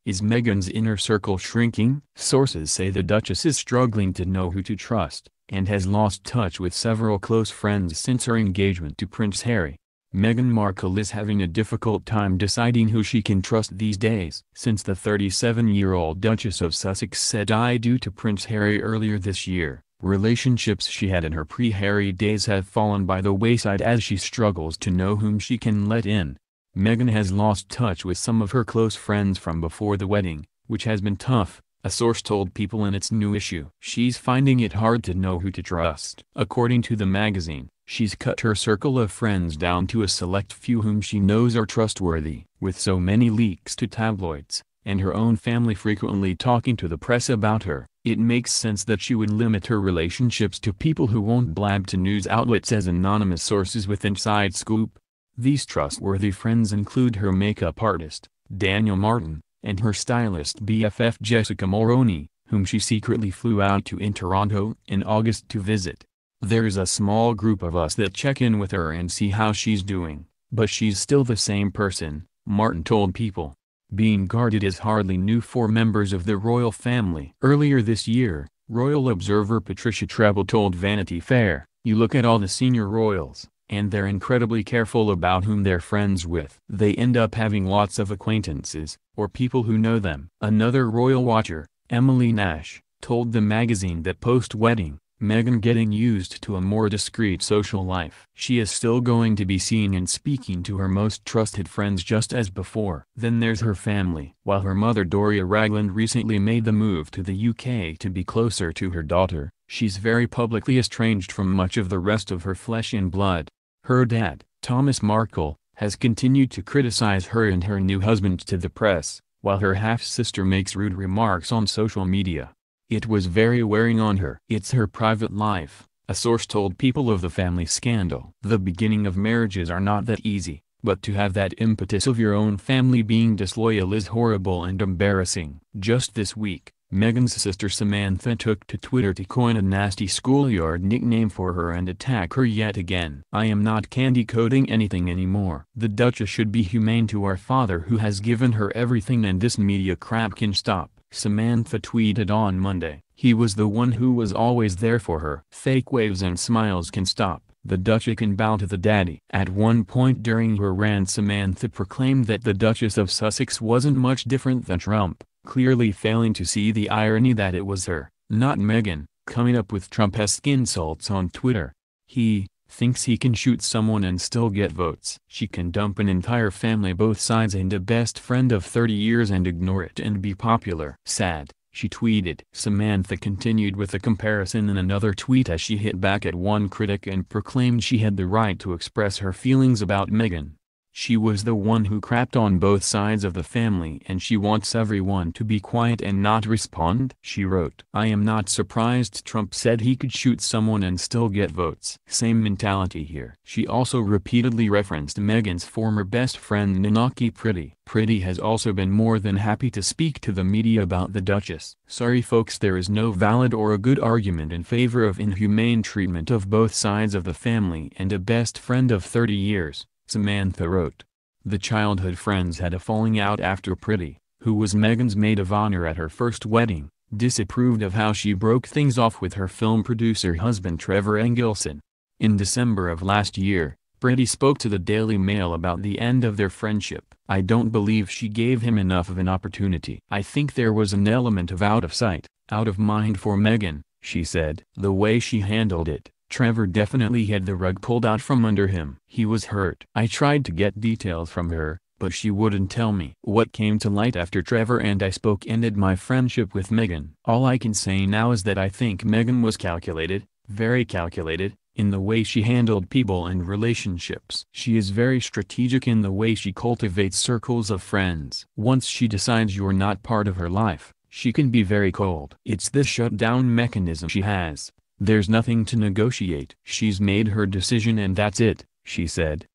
Is Meghan's inner circle shrinking? Sources say the Duchess is struggling to know who to trust, and has lost touch with several close friends since her engagement to Prince Harry. Meghan Markle is having a difficult time deciding who she can trust these days. Since the 37-year-old Duchess of Sussex said die due to Prince Harry earlier this year, relationships she had in her pre-Harry days have fallen by the wayside as she struggles to know whom she can let in. Meghan has lost touch with some of her close friends from before the wedding, which has been tough, a source told People in its new issue. She's finding it hard to know who to trust. According to the magazine, she's cut her circle of friends down to a select few whom she knows are trustworthy. With so many leaks to tabloids, and her own family frequently talking to the press about her, it makes sense that she would limit her relationships to people who won't blab to news outlets as anonymous sources with inside scoop. These trustworthy friends include her makeup artist, Daniel Martin, and her stylist BFF Jessica Mulroney, whom she secretly flew out to in Toronto in August to visit. There's a small group of us that check in with her and see how she's doing, but she's still the same person, Martin told People. Being guarded is hardly new for members of the royal family. Earlier this year, royal observer Patricia Treble told Vanity Fair, "You look at all the senior royals, and they're incredibly careful about whom they're friends with. They end up having lots of acquaintances, or people who know them." Another royal watcher, Emily Nash, told the magazine that post-wedding, Meghan getting used to a more discreet social life. She is still going to be seeing and speaking to her most trusted friends just as before. Then there's her family. While her mother Doria Ragland recently made the move to the UK to be closer to her daughter, she's very publicly estranged from much of the rest of her flesh and blood. Her dad, Thomas Markle, has continued to criticize her and her new husband to the press, while her half-sister makes rude remarks on social media. It was very wearing on her. It's her private life, a source told People of the family scandal. The beginning of marriages are not that easy, but to have that impetus of your own family being disloyal is horrible and embarrassing. Just this week, Meghan's sister Samantha took to Twitter to coin a nasty schoolyard nickname for her and attack her yet again. "I am not candy coating anything anymore. The Duchess should be humane to our father who has given her everything, and this media crap can stop," Samantha tweeted on Monday. "He was the one who was always there for her. Fake waves and smiles can stop. The Duchess can bow to the daddy." At one point during her rant, Samantha proclaimed that the Duchess of Sussex wasn't much different than Trump, clearly failing to see the irony that it was her, not Meghan, coming up with Trump-esque insults on Twitter. "He thinks he can shoot someone and still get votes. She can dump an entire family, both sides, and a best friend of 30 years and ignore it and be popular. Sad," she tweeted. Samantha continued with a comparison in another tweet as she hit back at one critic and proclaimed she had the right to express her feelings about Meghan. "She was the one who crapped on both sides of the family, and she wants everyone to be quiet and not respond," she wrote. "I am not surprised Trump said he could shoot someone and still get votes. Same mentality here." She also repeatedly referenced Meghan's former best friend Ninaki Pretty. Pretty has also been more than happy to speak to the media about the Duchess. "Sorry folks, there is no valid or a good argument in favor of inhumane treatment of both sides of the family and a best friend of 30 years. Samantha wrote. The childhood friends had a falling out after Pretty, who was Meghan's maid of honor at her first wedding, disapproved of how she broke things off with her film producer husband Trevor Engelson. In December of last year, Pretty spoke to the Daily Mail about the end of their friendship. "I don't believe she gave him enough of an opportunity. I think there was an element of out of sight, out of mind for Meghan," she said. "The way she handled it, Trevor definitely had the rug pulled out from under him. He was hurt. I tried to get details from her, but she wouldn't tell me. What came to light after Trevor and I spoke ended my friendship with Meghan. All I can say now is that I think Meghan was calculated, very calculated, in the way she handled people and relationships. She is very strategic in the way she cultivates circles of friends. Once she decides you're not part of her life, she can be very cold. It's this shutdown mechanism she has. There's nothing to negotiate. She's made her decision and that's it," she said.